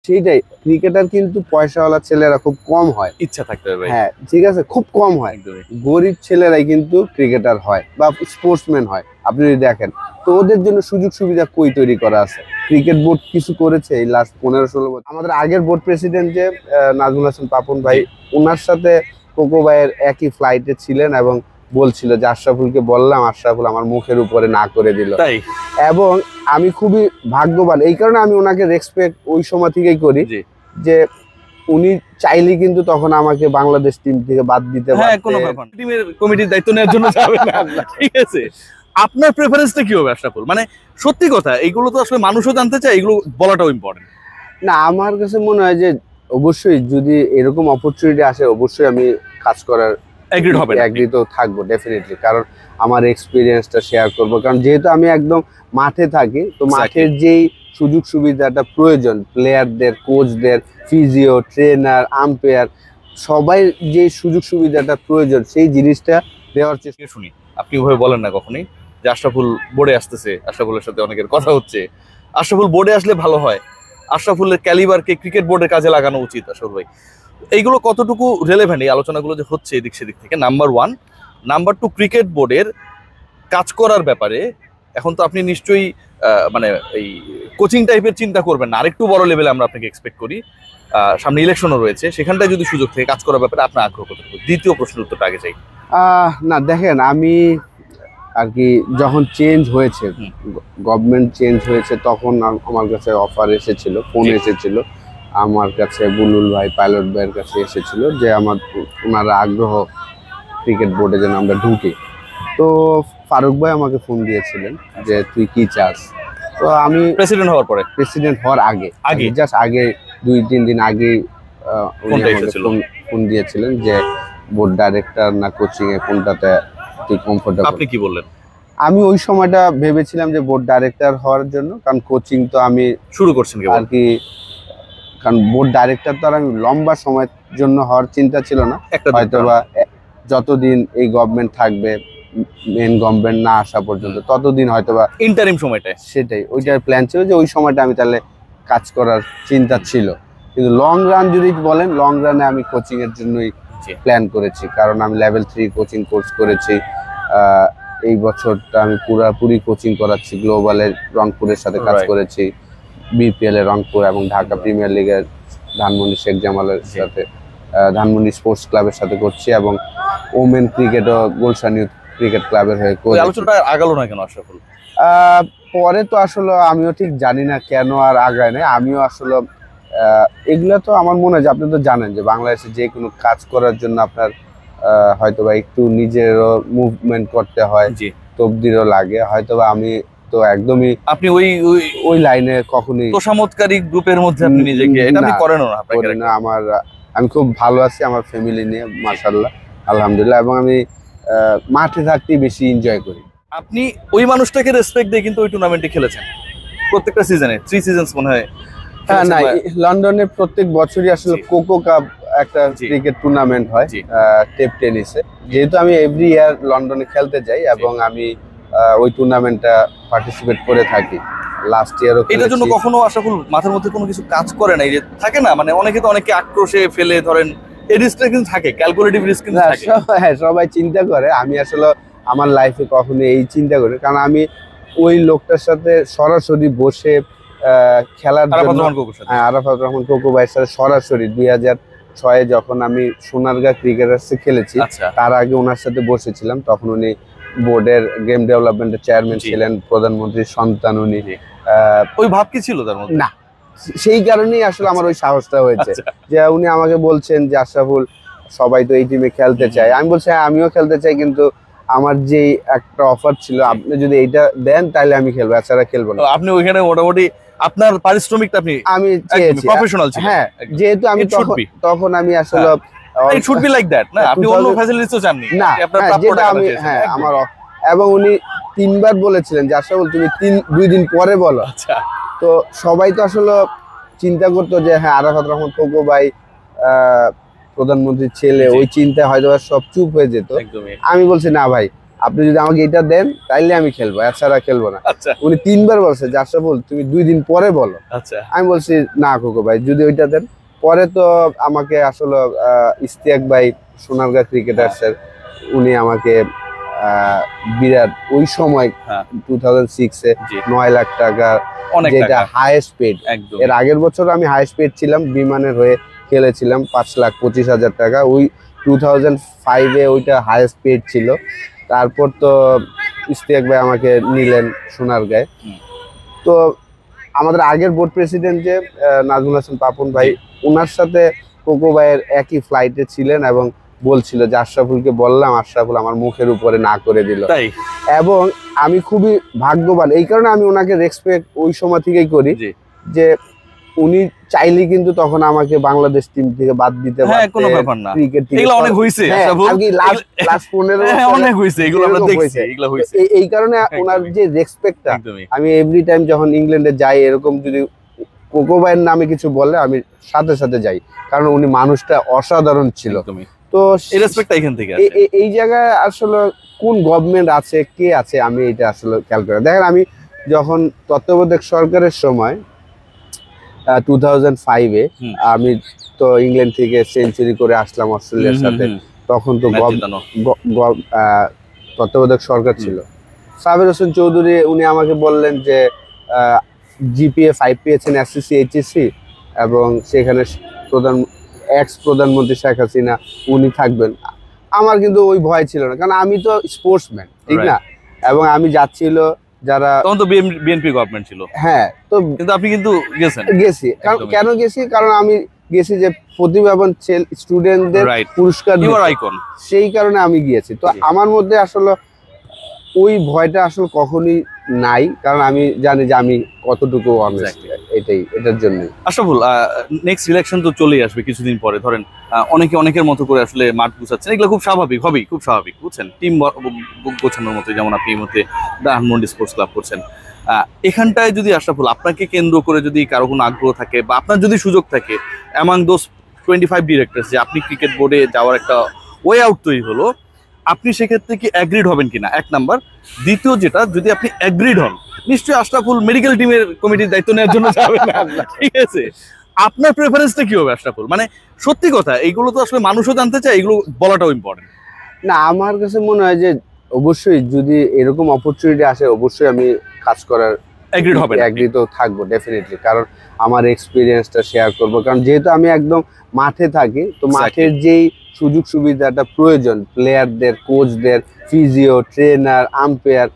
সেইটাই, ক্রিকেটার কিন্তু পয়সাওয়ালা ছেলেরা খুব কম হয়, ইচ্ছা থাকতে হবে। হ্যাঁ ঠিক আছে, খুব কম হয়। গরিব ছেলেরাই কিন্তু ক্রিকেটার হয় বা স্পোর্টসম্যান হয়। আপনি যদি দেখেন তো ওদের জন্য সুযোগ সুবিধা কই তৈরি করা আছে? ক্রিকেট বোর্ড কিছু করেছে এই লাস্ট 15-16 বছর। আমাদের আগের বোর্ড প্রেসিডেন্ট যে নাজমুল হাসান পাপন ভাই, ওনার সাথে কোকো ভাইয়ের একই ফ্লাইটে ছিলেন এবং বলছিল যে আশরাফুলকে বললাম, আশরাফুল আমার মুখের উপরে না করে দিল। এবং আমি খুবই ভাগ্যবান, এই কারণে আমি ওনাকে রেসপেক্ট ওই সময় থেকেই করি যে উনি চাইলে কিন্তু তখন আমাকে বাংলাদেশ টিম থেকে বাদ দিতে পারতেন। হ্যাঁ, কোনো ব্যাপার না, টিমের কমিটির দায়িত্ব নেওয়ার জন্য যাবে না, ঠিক আছে। আপনার প্রেফারেন্সটা কি হবে আশরাফুল? মানে সত্যি কথা, এইগুলো তো আসলে মানুষও জানতে চায়, এগুলো বলাটাও ইম্পর্টেন্ট। না, আমার কাছে মনে হয় যে অবশ্যই যদি এরকম অপরচুনিটি আসে অবশ্যই আমি কাজ করার এগ্রি তো থাকবো ডেফিনেটলি, কারণ আমার এক্সপিরিয়েন্সটা শেয়ার করব। কারণ যেহেতু আমি একদম মাঠে থাকি, তো মাঠের যেই সুযোগ সুবিধাটা প্রয়োজন প্লেয়ারদের, কোচদের, ফিজিও, ট্রেনার, আম্পায়ার, সবাই যে সুযোগ সুবিধাটা প্রয়োজন সেই জিনিসটা দেওয়ার চেষ্টা। শুনি আপনি ওইভাবে বলেন না কখনোই যে আশরাফুল বোর্ডে আসতেছে, আশরাফুলের সাথে অনেকের কথা হচ্ছে, আশরাফুল বোর্ডে আসলে ভালো হয়, আশরাফুলের ক্যালিবারকে ক্রিকেট বোর্ডের কাজে লাগানো উচিত। আশরাফুল ভাই, এইগুলো কতটুকু রেলেভেন্ট এই আলোচনাগুলো যে হচ্ছে এদিক সেদিক থেকে? নাম্বার 1। নাম্বার 2, ক্রিকেট বোর্ডের কাজ করার ব্যাপারে এখন তো আপনি নিশ্চয়ই মানে এই কোচিং টাইপের চিন্তা করবেন না, আরেকটু বড় লেভেলে আমরা আপনাকে এক্সপেক্ট করি। সামনে ইলেকশনও রয়েছে, সেখানটায় যদি সুযোগ থেকে কাজ করার ব্যাপারে আপনার আগ্রহ কতটুকু? দ্বিতীয় প্রশ্নের উত্তরটা আগে চাই। না দেখেন, আমি আর কি যখন চেঞ্জ হয়েছে, গভর্নমেন্ট চেঞ্জ হয়েছে, তখন আমার কাছে অফার এসেছিল, ফোন এসেছিল আমার কাছে, বুলুল ভাই পাইলট ভাইয়ের কাছে এসেছিল যে ওনারা আগ্রহ ক্রিকেট বোর্ডে যেন আমরা ঢুকি। তো ফারুক ভাই আমাকে ফোন দিয়েছিলেন যে তুই কি চাস। তো আমি প্রেসিডেন্ট হওয়ার আগে জাস্ট আগে 2-3 দিন আগে ফোন দিয়েছিলেন যে বোর্ড ডাইরেক্টর না কোচিং এ কোনটাতে তুই কমফোর্টেবল। আপনি কি বললেন? আমি ওই সময়টা ভেবেছিলাম যে বোর্ড ডাইরেক্টর হওয়ার জন্য, কারণ কোচিং তো আমি শুরু করছেন আর কি, কারণ বোর্ড ডাইরেক্টর তো আর আমি লম্বা সময়ের জন্য হওয়ার চিন্তা ছিল না, হয়তোবা যতদিন এই গভর্নমেন্ট থাকবে, মেন গভর্নমেন্ট না আসা পর্যন্ত ততদিন হয়তোবা ইন্টারিম সময়টা, সেটাই ওইটার প্ল্যান ছিল যে ওই সময়টা আমি তাহলে কাজ করার চিন্তা ছিল। কিন্তু লং রান যদি বলেন, লং রানে আমি কোচিং এর জন্যই প্ল্যান করেছি, কারণ আমি লেভেল 3 কোচিং কোর্স করেছি। এই বছরটা আমি পুরোপুরি কোচিং করাচ্ছি, গ্লোবালের রংপুরের সাথে কাজ করেছি, বিপিএল এর রংপুর এবং ঢাকা প্রিমিয়ার লিগের ধানমন্ডি শেখ জামালের সাথে, ধানমন্ডি স্পোর্টস ক্লাবের সাথে করছি, এবং ওমেন ক্রিকেটও গুলশান ইউথ ক্রিকেট ক্লাবের হয়ে করছি। আলোচনাটা আগালো না কেন আশরাফুল? পরে তো আসলে আমিও ঠিক জানি না কেন আর আগায় নাই। আমিও আসলে এগুলো তো আমার মনে হয় যে আপনি তো জানেন যে বাংলাদেশে যে কোনো কাজ করার জন্য আপনার হয়তোবা একটু নিজেরও মুভমেন্ট করতে হয়, তবদিরও লাগে, হয়তোবা আমি তো একদমই আপনি ওই লাইনে কখনোই তোষামতকারী গ্রুপের মধ্যে আপনি নিজেকে এটা আপনি করেন না। আমি খুব ভালো আছি আমার ফ্যামিলি নিয়ে, মাশাআল্লাহ, আলহামদুলিল্লাহ, এবং আমি মাঠে থাকতেই বেশি এনজয় করি। আপনি ওই মানুষটাকে রেসপেক্ট দিয়ে কিন্তু ওই টুর্নামেন্টে খেলেছেন প্রত্যেকটা সিজনে, 3 সিজনস মনে হয়। হ্যাঁ, না, লন্ডনে প্রত্যেক বছরই আসলে কোকো কাপ একটা ক্রিকেট টুর্নামেন্ট হয় টেপ টেনিসে। যেহেতু আমি এভরি ইয়ার লন্ডনে খেলতে যাই এবং আমি ওই টুর্নামেন্টটা পার্টিসিপেট করে থাকি। লাস্ট ইয়ারও এটার জন্য কখনো আশরাফুল মাথার মধ্যে কোনো কিছু কাজ করে না? এই যে থাকে না, মানে অনেকে তো অনেকে আক্রোশে ফেলে ধরেন, এই রিস্কটা কিন্তু থাকে, ক্যালকুলেটিভ রিস্ক কিন্তু থাকে। হ্যাঁ, সবাই চিন্তা করে, আমি আসলে আমার লাইফে কখনো এই চিন্তা করি, কারণ আমি ওই লোকটার সাথে সরাসরি বসে খেলার জন্য, আরাফাত রহমান কোকো ভাইয়ের সাথে সরাসরি 2006-এ যখন আমি সোনারগাঁ ক্রিকেটার্সে খেলেছি, তার আগে ওনার সাথে বসেছিলাম। তখন উনি বোর্ডের গেম ডেভেলপমেন্টের চেয়ারম্যান ছিলেন, প্রধানমন্ত্রীর সন্তান উনি। ওই ভাব কি ছিল তার মধ্যে? না, সেই কারণেই আসলে আমার ওই সাহসটা হয়েছে যে উনি আমাকে বলছেন যে আশরাফুল সবাই তো এই টিমে খেলতে চায়। আমি বলছি হ্যাঁ, আমিও খেলতে চাই, কিন্তু আমার যে একটা অফার ছিল, আপনি যদি এইটা দেন তাহলে আমি খেলবো, এছাড়া খেলবো না। আপনি ওইখানে মোটামুটি আপনার পারিশ্রমিকটা আমি চেয়েছি, প্রফেশনাল ছিল। হ্যাঁ, যেহেতু আমি তখন আমি আসলে it should be like that, না আপনি অন্য ফ্যাসিলিটিসও চাননি না, যেটা আমি, হ্যাঁ, আমার, এবং উনি 3 বার বলেছিলেন যে আশরাফুল তুমি 2 দিন পরে বলো। আচ্ছা, তো সবাই তো আসলে চিন্তা করতো যে হ্যাঁ, আরাফাত রহমান কোকো ভাই প্রধানমন্ত্রীর ছেলে, ওই চিন্তা হয়তো সব চুপ হয়ে যেত। আমি বলছি না ভাই, আপনি যদি আমাকে এটা দেন তাইলে আমি খেলবো, এছাড়া খেলবো না। আচ্ছা উনি 3 বার বলছে যে আশরাফুল তুমি 2 দিন পরে বলো। আচ্ছা আমি বলছি না কোকো ভাই যদি ওইটা দেন। পরে তো আমাকে আসলে ইশতিয়াক ভাই সোনারগাঁ ক্রিকেটার্সের উনি আমাকে বিরাট ওই সময় হ্যাঁ 2006-এ জি 9 লাখ টাকা অনেক যেটা টাকা হাইয়েস্ট পেড। একদম এর আগের বছর আমি হাইয়েস্ট পেড ছিলাম, বিমানের হয়ে খেলেছিলাম 5,25,000 টাকা। ওই 2005-এ ওইটা হাইয়েস্ট পেড ছিল। তারপর তো ইশতিয়াক ভাই আমাকে নিলেন সোনারগাঁয়ে। হুম। তো আমাদের আগের বোর্ড প্রেসিডেন্ট যে নাজমুল হাসান পাপন ভাই, ওনার সাথে কোকো ভাইয়ের একই ফ্লাইটে ছিলেন এবং বলছিল যে আশরাফুলকে বললাম, আশরাফুল আমার মুখের উপরে না করে দিল। তাই এবং আমি খুবই ভাগ্যবান, এই কারণে আমি ওনাকে রেসপেক্ট ওই সময় থেকেই করি জি যে উনি চাইলে কিন্তু তখন আমাকে বাংলাদেশ টিম থেকে বাদ দিতে হ্যাঁ পারতেন, কোনো ব্যাপার না, ক্রিকেট থেকে। এগুলো অনেক হইছে হ্যাঁ, আশরাফুল, আর কি লাস্ট 15 হ্যাঁ বছরে অনেক হইছে, এগুলো আমরা এরকম দেখছি, হয়েছে। এগুলো হইছে এই কারণে ওনার একদমই। যে রেসপেক্টটা, একদমই আমি এভরি টাইম যখন ইংল্যান্ডে যাই এরকম যদি কোকো ভাইয়ের নামে কিছু বলে আমি সাথে সাথে যাই, কারণ উনি মানুষটা অসাধারণ ছিল। একদমই তো এই রেসপেক্টটা এখান থেকে আসে। এই জায়গায় আসলে কোন গভর্নমেন্ট আছে, কে আছে, আমি এটা আসলে খেয়াল করি। দেখেন আমি যখন তত্ত্বাবধায়ক সরকারের সময় 2005-এ হুম। আমি তো ইংল্যান্ড থেকে সেঞ্চুরি করে আসলাম অস্ট্রেলিয়ার সাথে, তখন তো ম্যাচ জিতানো। তত্ত্বাবধায়ক সরকার ছিল সাবের হোসেন চৌধুরী। উনি আমাকে বললেন যে জিপিএ 5 পেয়েছেন এসএসসি এইচএসসি, এবং সেখানে এক্স প্রধানমন্ত্রী শেখ হাসিনা উনি থাকবেন। আমার কিন্তু ওই ভয় ছিল না, কারণ আমি তো স্পোর্টসম্যান, ঠিক না? এবং আমি যাচ্ছিল যারা, তখন তো বিএনপি গভর্নমেন্ট ছিল, হ্যাঁ তো কিন্তু আপনি কিন্তু গেছেন। গেছি। একদমই। কেন গেছি? কারণ আমি গেছি যে প্রতিভাবান স্টুডেন্টদের রাইট, পুরস্কার ইউ আর দিতে। আইকন। সেই কারণে আমি গিয়েছি। তো জি। আমার মধ্যে আসলে ওই ভয়টা আসলে কখনোই নাই, কারণ আমি জানি যে আমি কতটুকু অনেস্ট। এটার জন্য আশরাফুল, নেক্সট ইলেকশন তো চলেই আসবে কিছুদিন পরে, ধরেন অনেকের মতো করে আসলে মাঠ গুছাচ্ছেন, এগুলো খুব স্বাভাবিক, হবেই, খুব স্বাভাবিক, বুঝছেন, টিম গোছানোর মতো, যেমন আপনি এই মধ্যে ধানমন্ডি স্পোর্টস ক্লাব করছেন। এখানটায় যদি আশরাফুল আপনাকে কেন্দ্র করে যদি কারো কোনো আগ্রহ থাকে, বা আপনার যদি সুযোগ থাকে অ্যামাং দোজ 25 ডিরেক্টরস, যে আপনি ক্রিকেট বোর্ডে যাওয়ার একটা ওয়ে আউট তৈরি হলো, আপনি সেক্ষেত্রে কি অ্যাগ্রিড হবেন কিনা, এক নাম্বার। দ্বিতীয় যেটা, যদি আপনি অ্যাগ্রিড হন, নিশ্চয়ই আশরাফুল মেডিকেল টিমের কমিটির দায়িত্ব নেওয়ার জন্য যাবেন না, ঠিক আছে? আপনার প্রেফারেন্সটা কি হবে আশরাফুল? মানে সত্যি কথা, এইগুলো তো আসলে মানুষও জানতে চায়, এগুলো বলাটাও ইম্পর্টেন্ট। না, আমার কাছে মনে হয় যে অবশ্যই যদি এরকম অপরচুনিটি আসে, অবশ্যই আমি কাজ করার অ্যাগ্রিড হবে, অ্যাগ্রি তো থাকবো ডেফিনেটলি, কারণ আমার এক্সপিরিয়েন্সটা শেয়ার করব। কারণ যেহেতু আমি একদম মাঠে থাকি, তো মাঠের যেই সুযোগ সুবিধাটা প্রয়োজন প্লেয়ারদের, কোচদের, ফিজিও, ট্রেনার, আম্পায়ার,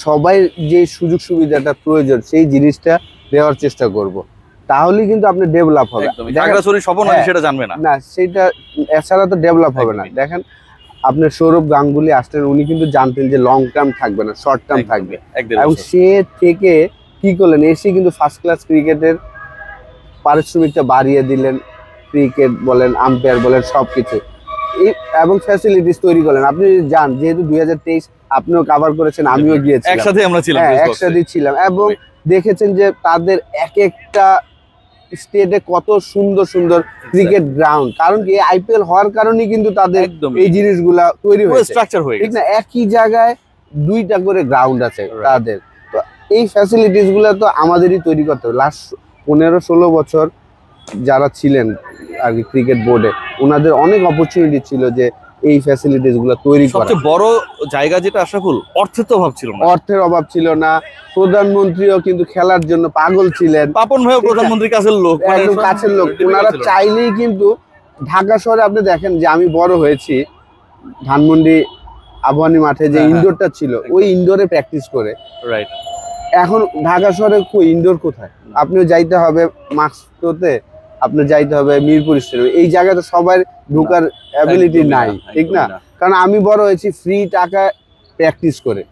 সবাই যে সুযোগ সুবিধাটা প্রয়োজন সেই জিনিসটা দেওয়ার চেষ্টা করব। তাহলে কিন্তু আপনি ডেভেলপ হবে। খাগড়াছড়ি স্বপন হ্যাঁ, সেটা জানবে না, না সেটা এছাড়া তো ডেভেলপ হবে না। একদমই। দেখেন আপনার সৌরভ গাঙ্গুলি আসলেন, উনি কিন্তু জানতেন যে লং টার্ম থাকবে না, শর্ট টার্ম থাকবে, এবং সে থেকে কি করলেন, এসে কিন্তু ফার্স্ট ক্লাস ক্রিকেটের পারিশ্রমিকটা বাড়িয়ে দিলেন, ক্রিকেট বলেন, আম্পায়ার বলেন, সবকিছু এবং ফ্যাসিলিটিস তৈরি করলেন। আপনি যান, যেহেতু 2023 আপনিও কভার করেছেন, আমিও গিয়েছিলাম, একসাথে আমরা ছিলাম, হ্যাঁ একসাথে ছিলাম, এবং দেখেছেন যে তাদের এক একটা স্টেটে কত সুন্দর সুন্দর ক্রিকেট গ্রাউন্ড। কারণ কি আইপিএল হওয়ার কারণে কিন্তু তাদের এই জিনিসগুলা তৈরি হয়েছে, স্ট্রাকচার হয়ে ঠিক না? একই জায়গায় 2টা করে গ্রাউন্ড আছে তাদের। তো এই ফ্যাসিলিটিস গুলা তো আমাদেরই তৈরি করতে হবে। লাস্ট 15-16 বছর যারা ছিলেন আর কি ক্রিকেট বোর্ডে, ওনাদের অনেক অপরচুনিটি ছিল যে এই ফ্যাসিলিটিস গুলো তৈরি করা। সবচেয়ে বড় জায়গা যেটা আশরাফুল, অর্থের তো অভাব ছিল না, অর্থের অভাব ছিল না। প্রধানমন্ত্রীও কিন্তু খেলার জন্য পাগল ছিলেন, পাপন ভাইও প্রধানমন্ত্রীর কাছের লোক, একদম কাছের লোক। ওনারা চাইলেই কিন্তু ঢাকা শহরে, আপনি দেখেন যে আমি বড় হয়েছি ধানমন্ডি আবহানী মাঠে যে ইনডোরটা ছিল, ওই ইনডোরে প্র্যাকটিস করে। রাইট, এখন ঢাকা শহরে ইনডোর কোথায়? আপনিও যাইতে হবে মাস্কোতে, আপনি যাইতে হবে মিরপুর স্টেডিয়ামে, এই জায়গাতে সবার ঢোকার অ্যাবিলিটি নাই, ঠিক না? কারণ আমি বড় হয়েছি ফ্রি টাকা প্র্যাকটিস করে।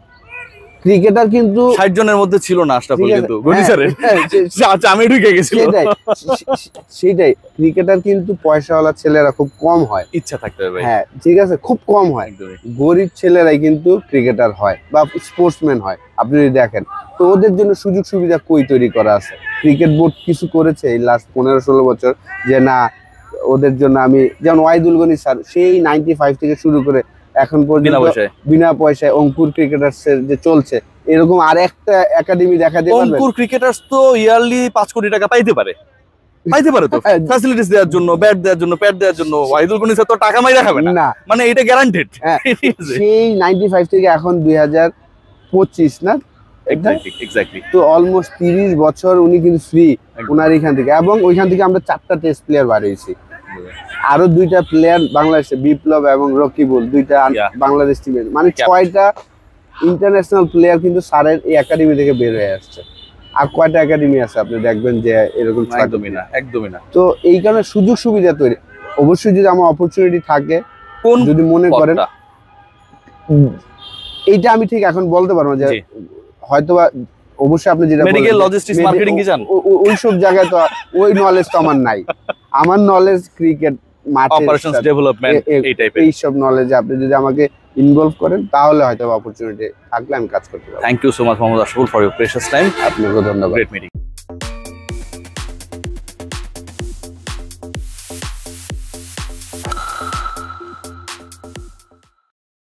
ক্রিকেটার কিন্তু 60 জনের মধ্যে ছিল না আশরাফুল, কিন্তু গণিসারে আমি ঢুকে গেছিল। সেটাই, ক্রিকেটার কিন্তু পয়সাওয়ালা ছেলেরা খুব কম হয়, ইচ্ছা থাকতে হবে, হ্যাঁ ঠিক আছে, খুব কম হয়। গরিব ছেলেরাই কিন্তু ক্রিকেটার হয় বা স্পোর্টসম্যান হয়, আপনি যদি দেখেন। তো ওদের জন্য সুযোগ সুবিধা কই তৈরি করা আছে? ক্রিকেট বোর্ড কিছু করেছে এই লাস্ট 15-16 বছর যে না ওদের জন্য আমি, যেমন ওয়াহিদুল গনি স্যার, সেই 95 থেকে শুরু করে এখন বিনা পর্যন্ত পয়সায়। বিনা পয়সায় অঙ্কুর ক্রিকেটার্স যে চলছে, এরকম আর একটা একাডেমি দেখা দিতে পারবেন? অঙ্কুর ক্রিকেটার্স তো ইয়ারলি 5 কোটি টাকা পাইতে পারে তো ফ্যাসিলিটিস দেওয়ার জন্য, ব্যাট দেওয়ার জন্য, প্যাড দেওয়ার জন্য। ওয়াহিদুল গনি স্যার তো টাকা মাই দেখাবে না, না, মানে এটা গ্যারান্টেড। হ্যাঁ, সেই 95 থেকে এখন 2025 না, এক্স্যাক্টলি। তো অলমোস্ট 30 বছর উনি কিন্তু ফ্রি ওনার এখান থেকে, এবং ওইখান থেকে আমরা 4টা টেস্ট প্লেয়ার বার হয়েছি। আরো 2টা প্লেয়ার বাংলাদেশে, বিপ্লব এবং রকিবুল, 2টা Yeah. বাংলাদেশ টিমের, মানে Yeah. 6টা ইন্টারন্যাশনাল প্লেয়ার কিন্তু স্যারের এই একাডেমি থেকে বের হয়ে আসছে। আর কয়টা একাডেমি আছে আপনি দেখবেন যে এরকম একদমই না। তো এই কারণে সুযোগ সুবিধা তৈরি, অবশ্যই যদি আমার অপরচুনিটি থাকে, কোন যদি মনে করেন, পথটা? এইটা আমি ঠিক এখন বলতে পারবো না যে জি। হয়তোবা, অবশ্যই আপনি যেটা মেডিকেল, লজিস্টিক্স, মার্কেটিং কি জান? ওইসব জায়গায় তো ওই নলেজ তো আমার নাই। আমার নলেজ ক্রিকেট মাঠে, অপারেশনস ডেভেলপমেন্ট, এই টাইপের। এইসব নলেজে আপনি যদি আমাকে ইনভলভ করেন, তাহলে হয়তো অপরচুনিটি থাকলে আমি কাজ করতে পারবো। Thank you so much Mohammad Ashraful for your precious time. আপনাকে ধন্যবাদ। Great meeting.